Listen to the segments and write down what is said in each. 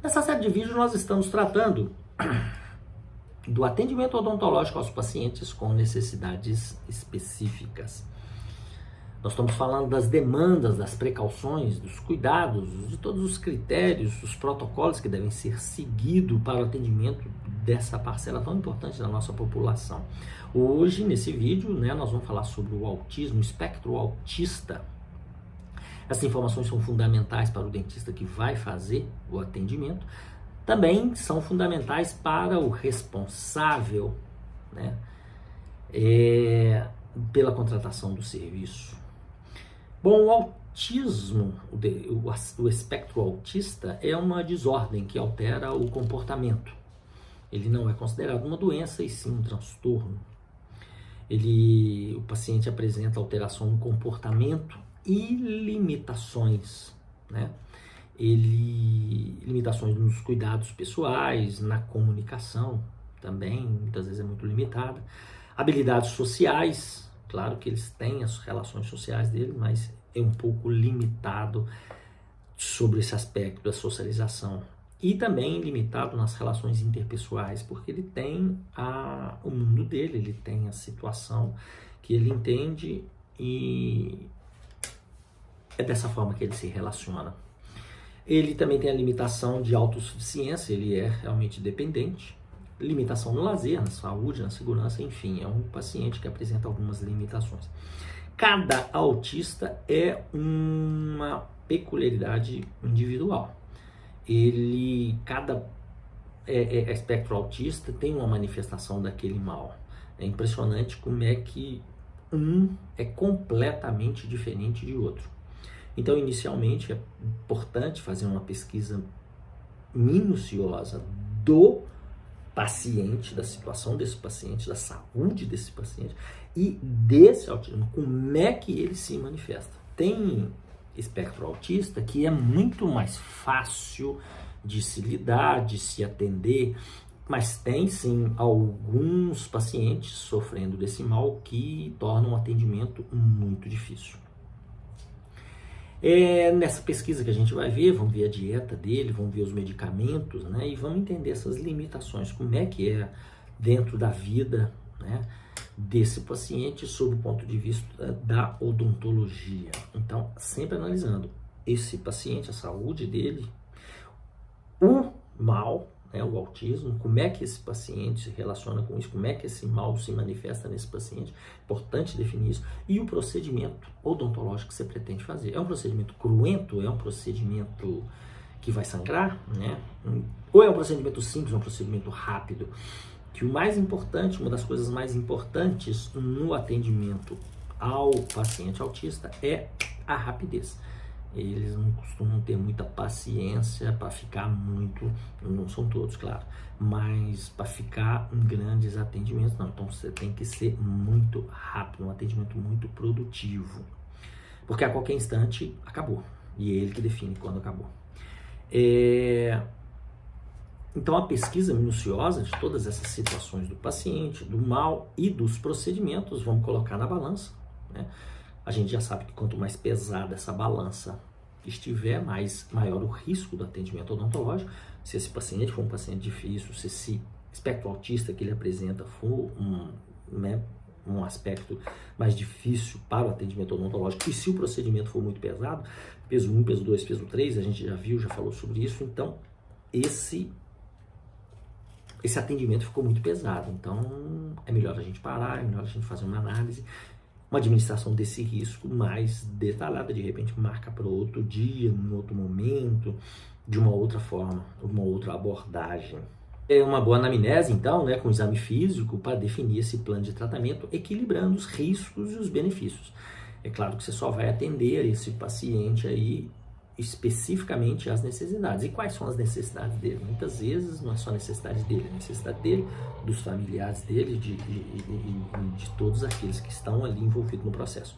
Nessa série de vídeos nós estamos tratando do atendimento odontológico aos pacientes com necessidades específicas. Nós estamos falando das demandas, das precauções, dos cuidados, de todos os critérios, os protocolos que devem ser seguidos para o atendimento dessa parcela tão importante da nossa população. Hoje, nesse vídeo, nós vamos falar sobre o autismo, o espectro autista. Essas informações são fundamentais para o dentista que vai fazer o atendimento. Também são fundamentais para o responsável, pela contratação do serviço. Bom, o autismo, o espectro autista é uma desordem que altera o comportamento. Ele não é considerado uma doença e sim um transtorno. O paciente apresenta alteração no comportamento e limitações, limitações nos cuidados pessoais, na comunicação também, muitas vezes é muito limitada. Habilidades sociais, claro que eles têm as relações sociais dele, mas é um pouco limitado sobre esse aspecto da socialização. E também limitado nas relações interpessoais, porque ele tem o mundo dele, ele tem a situação que ele entende e é dessa forma que ele se relaciona. Ele também tem a limitação de autossuficiência, ele é realmente dependente. Limitação no lazer, na saúde, na segurança, enfim, é um paciente que apresenta algumas limitações. Cada autista é uma peculiaridade individual. Cada espectro autista tem uma manifestação daquele mal. É impressionante como é que um é completamente diferente de outro. Então, inicialmente, é importante fazer uma pesquisa minuciosa do paciente, da situação desse paciente, da saúde desse paciente e desse autismo, como é que ele se manifesta. Tem espectro autista que é muito mais fácil de se lidar, de se atender, mas tem sim alguns pacientes sofrendo desse mal que tornam o atendimento muito difícil. Nessa pesquisa que a gente vai ver, vamos ver a dieta dele, vamos ver os medicamentos, e vamos entender essas limitações, como é que é dentro da vida, desse paciente sob o ponto de vista da odontologia. Então, sempre analisando esse paciente, a saúde dele, o mal, o autismo, como é que esse paciente se relaciona com isso, como é que esse mal se manifesta nesse paciente, importante definir isso, e o procedimento odontológico que você pretende fazer. É um procedimento cruento, é um procedimento que vai sangrar, ou é um procedimento simples, um procedimento rápido, que o mais importante, uma das coisas mais importantes no atendimento ao paciente autista é a rapidez. Eles não costumam ter muita paciência para ficar muito, não são todos, claro, mas para ficar em grandes atendimentos, não. Então você tem que ser muito rápido, um atendimento muito produtivo, porque a qualquer instante acabou, e é ele que define quando acabou. Então a pesquisa minuciosa de todas essas situações do paciente, do mal e dos procedimentos, vamos colocar na balança, A gente já sabe que quanto mais pesada essa balança estiver, maior o risco do atendimento odontológico. Se esse paciente for um paciente difícil, se esse espectro autista que ele apresenta for um aspecto mais difícil para o atendimento odontológico, e se o procedimento for muito pesado, peso 1, peso 2, peso 3, a gente já viu, já falou sobre isso, então esse atendimento ficou muito pesado. Então é melhor a gente parar, é melhor a gente fazer uma análise, uma administração desse risco mais detalhada, de repente marca para outro dia, em outro momento, de uma outra forma, uma outra abordagem. É uma boa anamnese, então, com o exame físico, para definir esse plano de tratamento, equilibrando os riscos e os benefícios. É claro que você só vai atender esse paciente aí especificamente as necessidades. E quais são as necessidades dele? Muitas vezes não é só a necessidade dele, a necessidade dele, dos familiares dele, de todos aqueles que estão ali envolvidos no processo.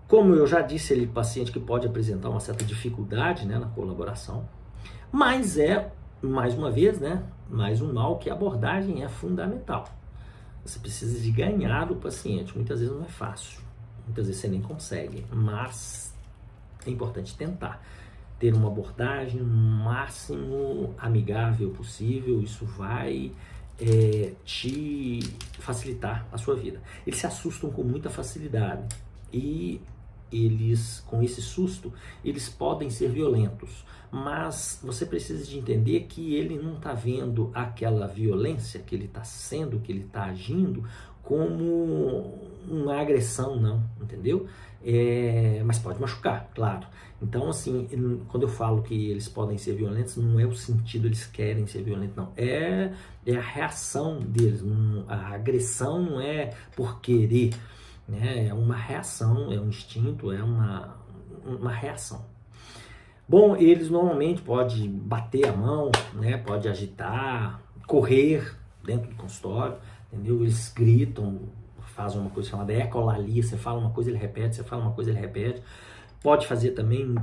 Como eu já disse, ele é paciente que pode apresentar uma certa dificuldade na colaboração, mas mais uma vez, mais um mal que a abordagem é fundamental. Você precisa de ganhar o paciente, muitas vezes não é fácil, muitas vezes você nem consegue, mas é importante tentar. ter uma abordagem o máximo amigável possível. Isso vai te facilitar a sua vida. Eles se assustam com muita facilidade e eles, com esse susto, eles podem ser violentos, mas você precisa de entender que ele não está vendo aquela violência que ele está sendo, que ele está agindo, como uma agressão, não, entendeu? Mas pode machucar, claro. Então, assim, quando eu falo que eles podem ser violentos, não é o sentido eles querem ser violentos, não. É a reação deles. A agressão não é por querer, né? É uma reação, é um instinto, é uma reação. Bom, eles normalmente podem bater a mão, né? Pode agitar, correr dentro do consultório, entendeu? Eles gritam, fazem uma coisa chamada ecolalia. Você fala uma coisa, ele repete, você fala uma coisa, ele repete. Pode fazer também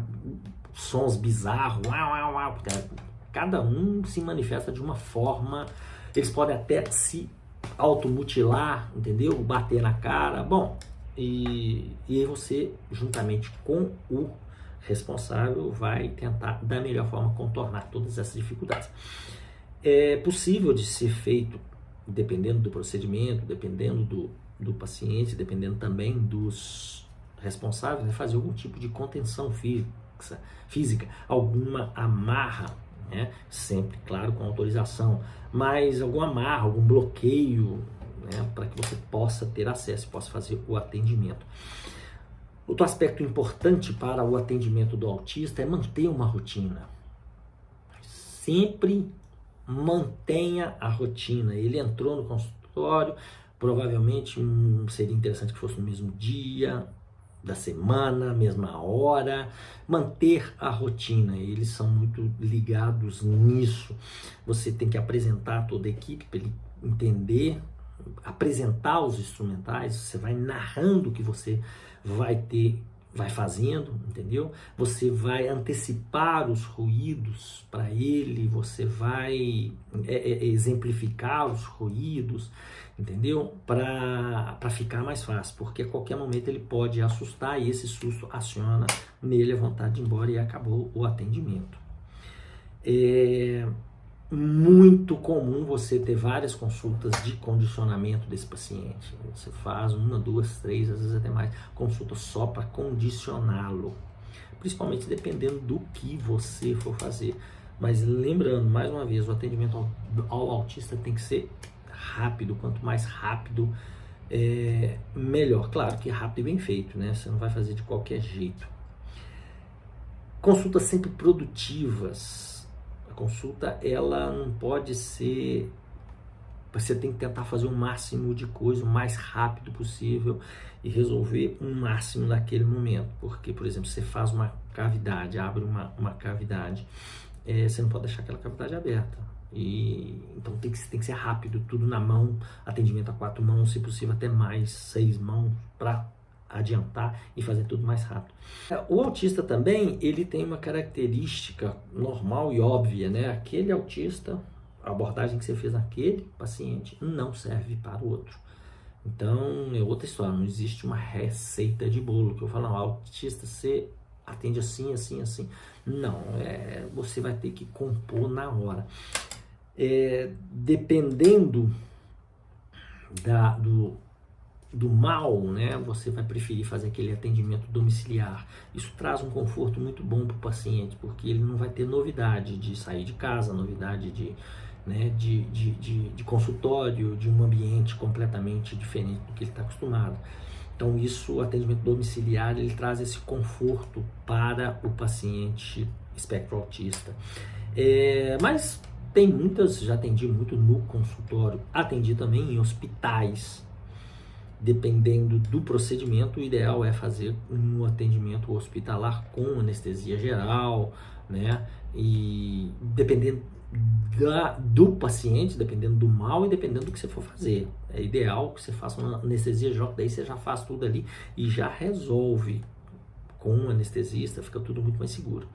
sons bizarros, uau, uau, uau, porque cada um se manifesta de uma forma. Eles podem até se automutilar, entendeu? Bater na cara. Bom, e aí você, juntamente com o responsável, vai tentar da melhor forma contornar todas essas dificuldades. É possível de ser feito, dependendo do procedimento, dependendo do paciente, dependendo também dos responsáveis, né, fazer algum tipo de contenção física, alguma amarra, né, sempre, claro, com autorização, mas alguma amarra, algum bloqueio, né, para que você possa ter acesso, possa fazer o atendimento. Outro aspecto importante para o atendimento do autista é manter uma rotina. Sempre mantenha a rotina. Ele entrou no consultório, provavelmente seria interessante que fosse no mesmo dia da semana, mesma hora, manter a rotina. Eles são muito ligados nisso. Você tem que apresentar toda a equipe para ele entender, apresentar os instrumentais. Você vai narrando o que você vai fazendo, entendeu? Você vai antecipar os ruídos para ele, você vai exemplificar os ruídos, entendeu? Para ficar mais fácil, porque a qualquer momento ele pode assustar e esse susto aciona nele a vontade de ir embora e acabou o atendimento. É muito comum você ter várias consultas de condicionamento desse paciente. Você faz 1, 2, 3, às vezes até mais consultas só para condicioná-lo, principalmente dependendo do que você for fazer. Mas lembrando, mais uma vez, o atendimento ao autista tem que ser rápido. Quanto mais rápido, melhor. Claro que rápido e bem feito, né? Você não vai fazer de qualquer jeito. Consultas sempre produtivas. Consulta, ela não pode ser, você tem que tentar fazer o máximo de coisa o mais rápido possível e resolver o máximo naquele momento, porque, por exemplo, você faz uma cavidade, abre uma cavidade, você não pode deixar aquela cavidade aberta, então tem que ser rápido, tudo na mão, atendimento a 4 mãos, se possível até mais 6 mãos, para adiantar e fazer tudo mais rápido. O autista também, ele tem uma característica normal e óbvia, né? Aquele autista, a abordagem que você fez naquele paciente não serve para o outro. Então, é outra história, não existe uma receita de bolo, que eu falo, não, autista, você atende assim, assim, assim. Não, você vai ter que compor na hora. Dependendo do mal, né, você vai preferir fazer aquele atendimento domiciliar. Isso traz um conforto muito bom para o paciente, porque ele não vai ter novidade de sair de casa, novidade de consultório, de um ambiente completamente diferente do que ele está acostumado. Então o atendimento domiciliar, ele traz esse conforto para o paciente espectro autista. Mas tem muitas, já atendi muito no consultório, atendi também em hospitais. Dependendo do procedimento, o ideal é fazer um atendimento hospitalar com anestesia geral, né? E dependendo do paciente, dependendo do mal e dependendo do que você for fazer. É ideal que você faça uma anestesia geral, daí você já faz tudo ali e já resolve com um anestesista, fica tudo muito mais seguro.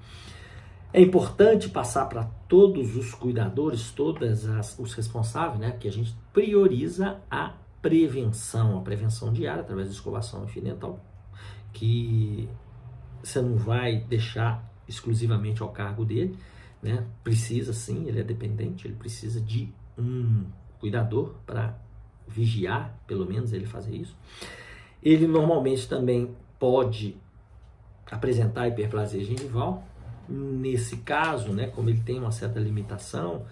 É importante passar para todos os cuidadores, os responsáveis, né? Que a gente prioriza a prevenção diária, através da escovação fio dental, que você não vai deixar exclusivamente ao cargo dele, né? Precisa sim, ele é dependente, ele precisa de um cuidador para vigiar, pelo menos ele fazer isso. Ele normalmente também pode apresentar hiperplasia gengival. Nesse caso, né, como ele tem uma certa limitação,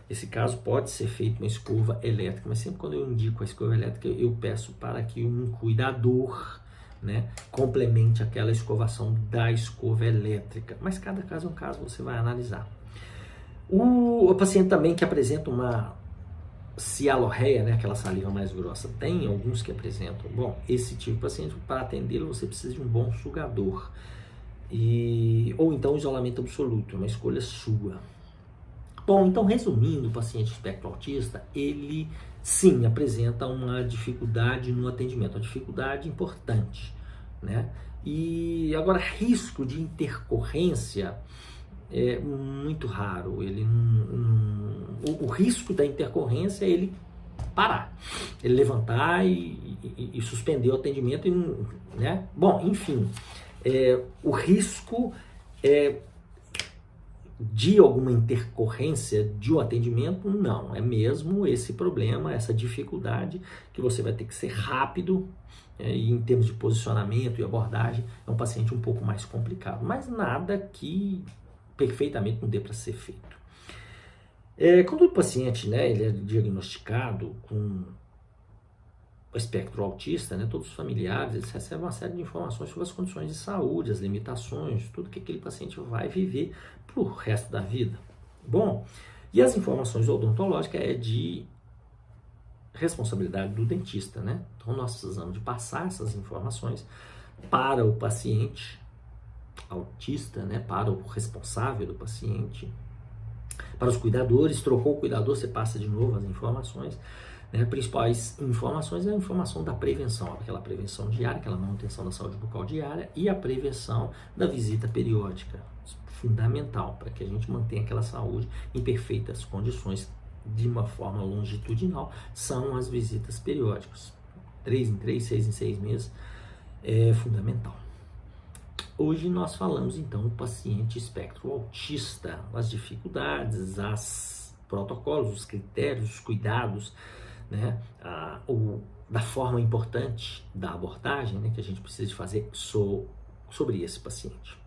esse caso pode ser feito uma escova elétrica, mas sempre quando eu indico a escova elétrica, eu peço para que um cuidador, né, complemente aquela escovação da escova elétrica. Mas cada caso é um caso, você vai analisar. O paciente também que apresenta uma cialorreia, né, aquela saliva mais grossa, tem alguns que apresentam. Bom, esse tipo de paciente, para atendê-lo, você precisa de um bom sugador. Ou então isolamento absoluto, é uma escolha sua. Bom, então resumindo, o paciente espectro autista, ele sim apresenta uma dificuldade no atendimento, uma dificuldade importante, né? E agora, risco de intercorrência é muito raro. O risco da intercorrência é ele parar, ele levantar e suspender o atendimento, né? Bom, enfim, o risco de alguma intercorrência de um atendimento, não. É mesmo esse problema, essa dificuldade que você vai ter que ser rápido, e em termos de posicionamento e abordagem, é um paciente um pouco mais complicado, mas nada que perfeitamente não dê para ser feito. Quando o paciente, né, ele é diagnosticado com o espectro autista, né, todos os familiares, eles recebem uma série de informações sobre as condições de saúde, as limitações, tudo que aquele paciente vai viver para o resto da vida. Bom, e as informações odontológicas é de responsabilidade do dentista, né? Então nós precisamos de passar essas informações para o paciente autista, né, para o responsável do paciente, para os cuidadores. Trocou o cuidador, você passa de novo as informações. Principais informações é a informação da prevenção, aquela prevenção diária, aquela manutenção da saúde bucal diária e a prevenção da visita periódica, fundamental para que a gente mantenha aquela saúde em perfeitas condições de uma forma longitudinal, são as visitas periódicas, 3 em 3, 6 em 6 meses, é fundamental. Hoje nós falamos então do paciente espectro autista, as dificuldades, os protocolos, os critérios, os cuidados, né, da forma importante da abordagem, né, que a gente precisa de fazer sobre esse paciente.